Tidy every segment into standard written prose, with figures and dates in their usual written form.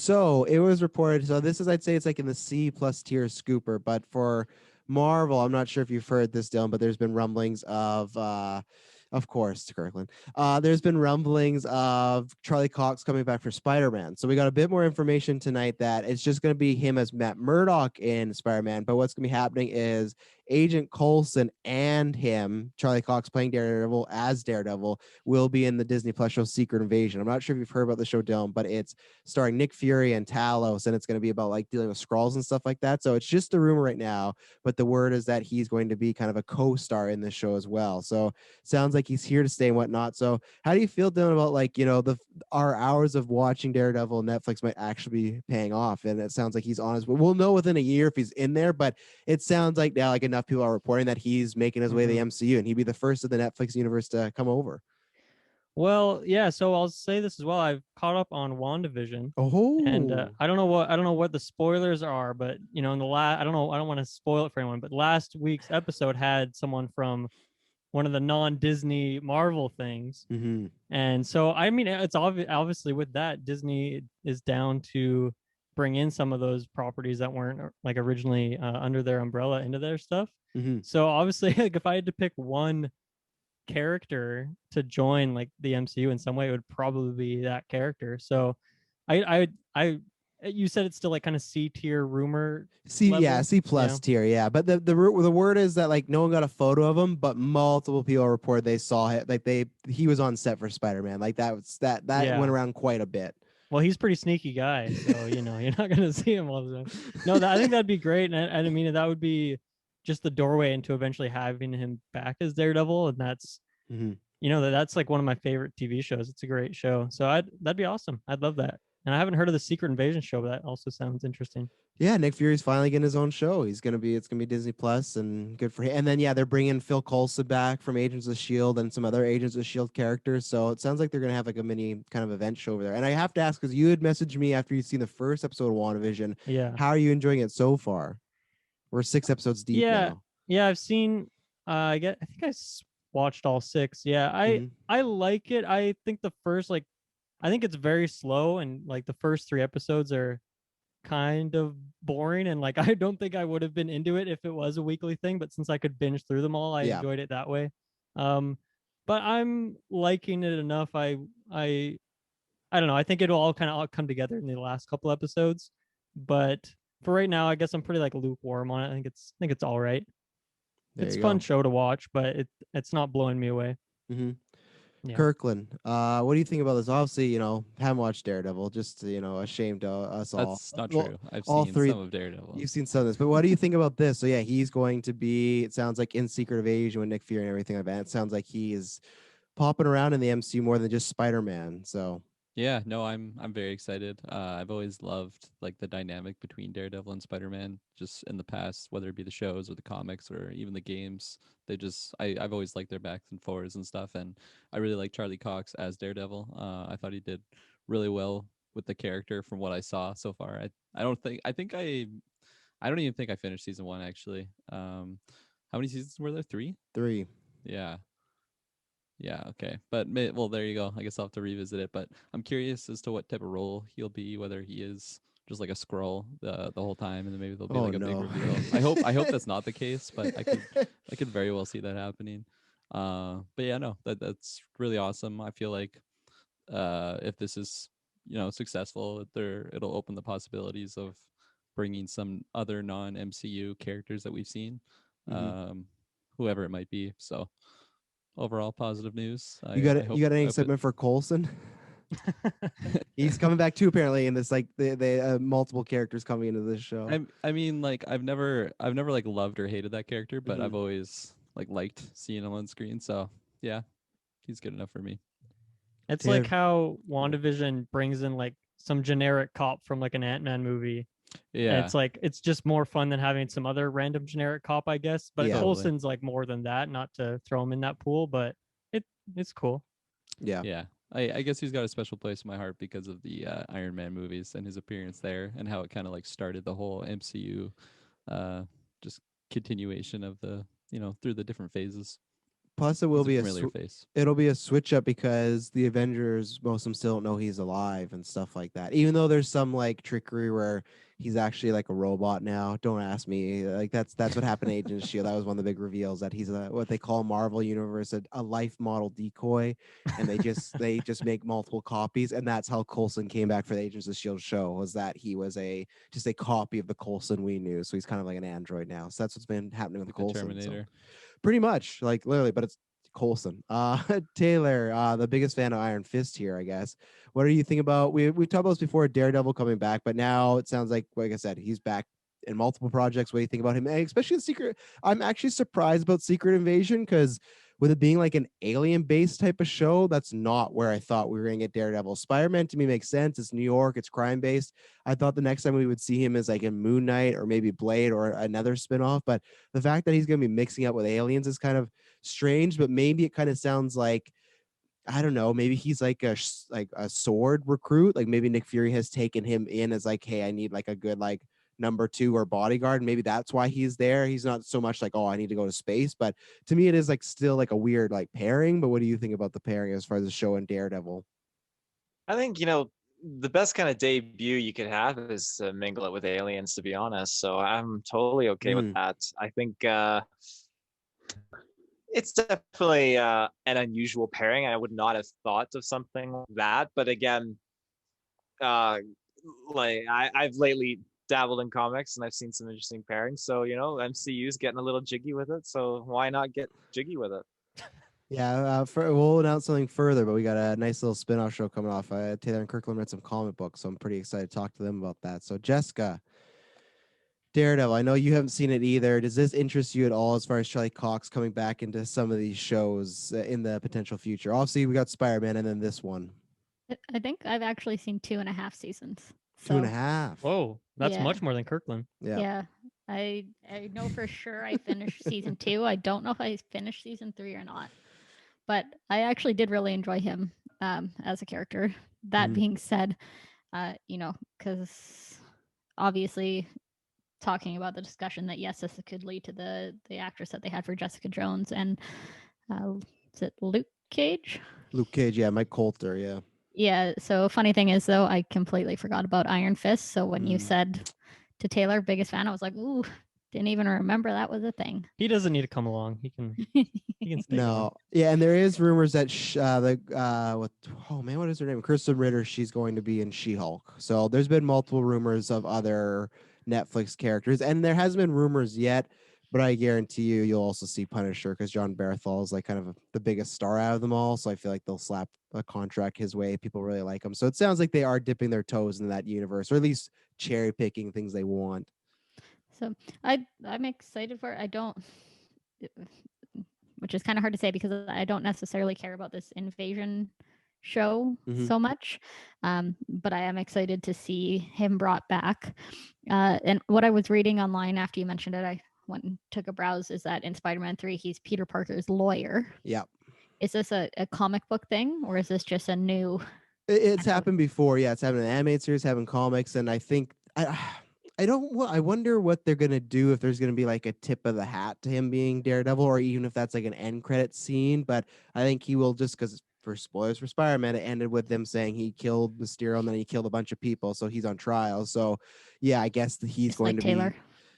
So it was reported. So this is, I'd say, it's like in the C plus tier scooper. But for Marvel, I'm not sure if you've heard this, Dylan, but there's been rumblings of course, Kirkland. There's been rumblings of Charlie Cox coming back for Spider-Man. So we got a bit more information tonight that it's just going to be him as Matt Murdock in Spider-Man. But what's going to be happening is Agent Coulson and him, Charlie Cox playing Daredevil as Daredevil, will be in the Disney Plus show Secret Invasion. I'm not sure if you've heard about the show, Dylan, but it's starring Nick Fury and Talos, and it's going to be about like dealing with Skrulls and stuff like that. So it's just a rumor right now, but the word is that he's going to be kind of a co-star in this show as well. So sounds like he's here to stay and whatnot. So how do you feel, Dylan, about like the our hours of watching Daredevil Netflix might actually be paying off? And it sounds like he's honest. We'll know within a year if he's in there, but it sounds like now like enough people are reporting that he's making his way to the MCU, and he'd be the first of the Netflix universe to come over. Well, yeah, so I'll say this as well. I've caught up on WandaVision, and Oh. I don't know what the spoilers are, but in the last, I don't want to spoil it for anyone, but last week's episode had someone from one of the non-Disney Marvel things. Mm-hmm. And so I mean it's obviously with that Disney is down to bring in some of those properties that weren't like originally under their umbrella into their stuff. Mm-hmm. So obviously like if I had to pick one character to join like the MCU in some way, it would probably be that character. So I you said it's still like kind of C tier rumor C, yeah, level. C Yeah. plus tier, yeah. But the word is that like no one got a photo of him, but multiple people reported they saw it. Like he was on set for Spider-Man. Like that went Yeah. around quite a bit. Well, he's a pretty sneaky guy, so you're not gonna see him all the time. No, I think that'd be great, and I mean that would be just the doorway into eventually having him back as Daredevil, and that's Mm-hmm. that's like one of my favorite TV shows. It's a great show, so that'd be awesome. I'd love that. And I haven't heard of the Secret Invasion show, but that also sounds interesting. Yeah, Nick Fury's finally getting his own show. It's gonna be Disney Plus, and good for him. And then yeah, they're bringing Phil Coulson back from Agents of Shield and some other Agents of Shield characters. So it sounds like they're gonna have like a mini kind of event show over there. And I have to ask because you had messaged me after you'd seen the first episode of WandaVision. Yeah, How are you enjoying it so far? We're 6 episodes deep yeah, now. yeah. I've seen. I think watched all six. Yeah, I Mm-hmm. I like it. I think the first like I think it's very slow, and like the first three episodes are kind of boring, and like I don't think I would have been into it if it was a weekly thing, but since I could binge through them all, I Yeah. enjoyed it that way. um but I'm liking it enough. I I don't know, I think it'll all kind of all come together in the last couple episodes, but for right now I guess I'm pretty like lukewarm on it. I think it's all right. There It's you a fun go. show to watch, but it's not blowing me away. Mm-hmm. Yeah. Kirkland, what do you think about this? Obviously, haven't watched Daredevil, just ashamed of us all. That's not Well, true. I've all seen three, some of Daredevil. you've seen some of this, but what do you think about this? So yeah, he's going to be. It sounds like in Secret Invasion with Nick Fury and everything like that. It sounds like he is popping around in the MCU more than just Spider-Man. So Yeah, no, I'm very excited. I've always loved like the dynamic between Daredevil and Spider-Man, just in the past, whether it be the shows or the comics or even the games. I've always liked their backs and forwards and stuff, and I really like Charlie Cox as Daredevil. I thought he did really well with the character from what I saw so far. I don't think I don't even think I finished season one actually. How many seasons were there? Three? three. Yeah. Yeah, okay. But well, there you go. I guess I'll have to revisit it. But I'm curious as to what type of role he'll be, whether he is just like a scroll the whole time, and then maybe there'll be Oh like a big no. reveal. I hope that's not the case, but I could very well see that happening. But yeah, no, that's really awesome. I feel like if this is successful, it'll open the possibilities of bringing some other non MCU characters that we've seen, Mhm. um, whoever it might be. So overall positive news. You got I it. You hope got any I hope it. excitement for Coulson? He's coming back too. Apparently, in this like the multiple characters coming into this show. I mean, like I've never like loved or hated that character, but Mhm. I've always like liked seeing him on screen. So yeah, he's good enough for me. It's like Tim. how WandaVision brings in like some generic cop from like an Ant-Man movie. And Yeah, it's just more fun than having some other random generic cop, I guess. But Yeah. totally. Coulson's like more than that, not to throw him in that pool, but it it's cool. Yeah. Yeah. I guess he's got a special place in my heart because of the Iron Man movies and his appearance there, and how it kind of like started the whole MCU, uh, just continuation of the through the different phases. Plus, it will He's a be familiar face. it'll be a switch up because the Avengers, most of them still don't know he's alive and stuff like that. Even though there's some like trickery where he's actually like a robot now. Don't ask me. Like that's what happened to Agent of Shield. That was one of the big reveals that he's a what they call Marvel Universe a life model decoy, and they just make multiple copies, and that's how Coulson came back for the Agents of Shield show. Was that he was just a copy of the Coulson we knew. So he's kind of like an android now. So that's what's been happening with Like the Coulson. So Terminator. pretty much, like literally, but it's Coulson. Taylor, the biggest fan of Iron Fist here, I guess. What do you think about? We talked about this before, Daredevil coming back, but now it sounds like I said, he's back in multiple projects. What do you think about him? And especially the Secret. I'm actually surprised about Secret Invasion because with it being like an alien-based type of show, that's not where I thought we were gonna get Daredevil. Spider-Man to me makes sense. It's New York. It's crime-based. I thought the next time we would see him is like in Moon Knight or maybe Blade or another spinoff, but the fact that he's going to be mixing up with aliens is kind of strange, but maybe it kind of sounds like I don't know, maybe he's like a sword recruit, like maybe Nick Fury has taken him in as like, hey, I need like a good like number 2 or bodyguard. Maybe that's why he's there. He's not so much like, oh, I need to go to space, but to me it is like still like a weird like pairing. But what do you think about the pairing as far as the show and Daredevil? I think, the best kind of debut you could have is to mingle it with aliens, to be honest. So I'm totally okay with that. I think it's definitely an unusual pairing. I would not have thought of something like that. But again, like I've lately dabbled in comics and I've seen some interesting pairings. So, MCU's getting a little jiggy with it. So why not get jiggy with it? Yeah, we'll announce something further, but we got a nice little spin-off show coming off. Taylor and Kirkland read some comic books, so I'm pretty excited to talk to them about that. So, Jessica, Daredevil, I know you haven't seen it either. Does this interest you at all as far as Charlie Cox coming back into some of these shows in the potential future? Obviously, we got Spider-Man and then this one. I think I've actually seen 2.5 seasons. Two and a So, half. Whoa, that's Yeah. much more than Kirkland. Yeah. yeah, I know for sure I finished season 2. I don't know if I finished season 3 or not, but I actually did really enjoy him as a character. That Mhm. being said, because obviously talking about the discussion that yes, this could lead to the actress that they had for Jessica Jones and is it Luke Cage? Luke Cage, yeah, Mike Coulter, yeah. Yeah. So funny thing is though, I completely forgot about Iron Fist. So when you said to Taylor, biggest fan, I was like, ooh, didn't even remember that was a thing. He doesn't need to come along. He can stay No, gone. yeah, and there is rumors that what is her name? Kristen Ritter. She's going to be in She-Hulk. So there's been multiple rumors of other Netflix characters, and there hasn't been rumors yet. But I guarantee you'll also see Punisher because John Bernthal is like kind of the biggest star out of them all. So I feel like they'll slap a contract his way. People really like him. So it sounds like they are dipping their toes in that universe, or at least cherry picking things they want. So I'm excited for it. I don't, which is kind of hard to say because I don't necessarily care about this invasion show so much, but I am excited to see him brought back. And what I was reading online after you mentioned it, I went and took a browse, is that in Spider-Man 3, he's Peter Parker's lawyer. Yeah. Is this a comic book thing, or is this just a new? It's happened before. Yeah, it's happened in animated series, having comics, and I think I wonder what they're gonna do if there's gonna be like a tip of the hat to him being Daredevil, or even if that's like an end credit scene. But I think he will, just because for spoilers for Spider-Man, it ended with them saying he killed Mysterio and then he killed a bunch of people, so he's on trial. So yeah, I guess he's Just going like to Taylor.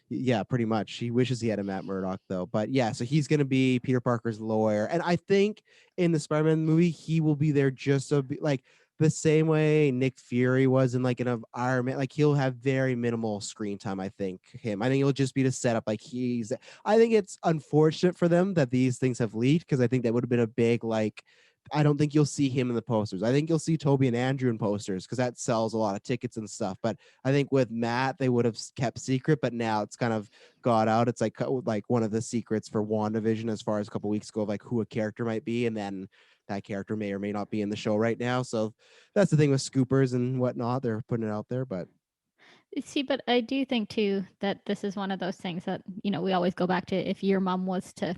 yeah, pretty much. He wishes he had a Matt Murdock though. But yeah, so he's gonna be Peter Parker's lawyer, and I think in the Spider-Man movie he will be there just so like the same way Nick Fury was in like an Iron Man. Like he'll have very minimal screen time. I think it'll just be to set up like he's. I think it's unfortunate for them that these things have leaked because I think that would have been a big like. I don't think you'll see him in the posters. I think you'll see Toby and Andrew in posters because that sells a lot of tickets and stuff. But I think with Matt, they would have kept secret, but now it's kind of got out. It's like one of the secrets for WandaVision as far as a couple weeks ago of like who a character might be, and then that character may or may not be in the show right now. So that's the thing with scoopers and whatnot. They're putting it out there, but See, but I do think too that this is one of those things that we always go back to. If your mom was to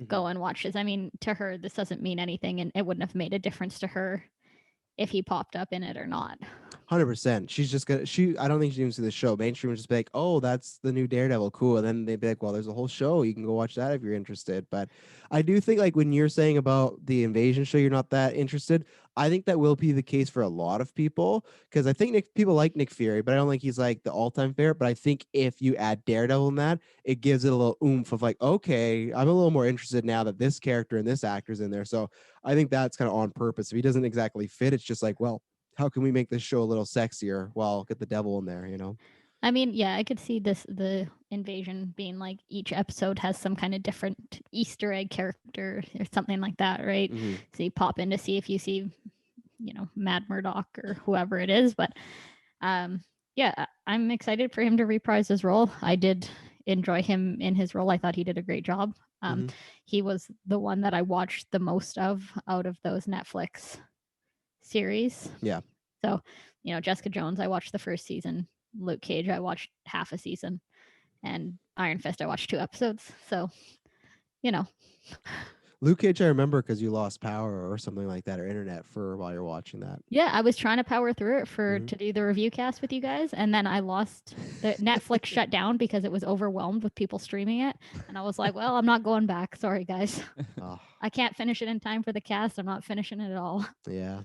go and watch this, I mean, to her this doesn't mean anything, and it wouldn't have made a difference to her if he popped up in it or not. 100%. She's just gonna. I don't think she's even see the show. Mainstream would just be like, "Oh, that's the new Daredevil, cool." And then they'd be like, "Well, there's a whole show. You can go watch that if you're interested." But I do think like when you're saying about the Invasion show, you're not that interested. I think that will be the case for a lot of people because I think people like Nick Fury, but I don't think he's like the all-time favorite. But I think if you add Daredevil in that, it gives it a little oomph of like, okay, I'm a little more interested now that this character and this actor's in there. So I think that's kind of on purpose. If he doesn't exactly fit, it's just like, well, how can we make this show a little sexier? Well, get the devil in there, you know? I mean, yeah, I could see the Invasion being like each episode has some kind of different Easter egg character or something like that, right? Mm-hmm. So you pop in to see if you see, Mad Murdock or whoever it is. But yeah, I'm excited for him to reprise his role. I did enjoy him in his role. I thought he did a great job. He was the one that I watched the most of out of those Netflix series. Yeah. So, Jessica Jones, I watched the first season. Luke Cage, I watched half a season. And Iron Fist, I watched 2 episodes. So, Luke Cage, I remember because you lost power or something like that, or internet for while you're watching that. Yeah, I was trying to power through it to do the review cast with you guys, and then I lost the Netflix shut down because it was overwhelmed with people streaming it, and I was like, well, I'm not going back. Sorry, guys. Oh, I can't finish it in time for the cast. I'm not finishing it at all. yeah.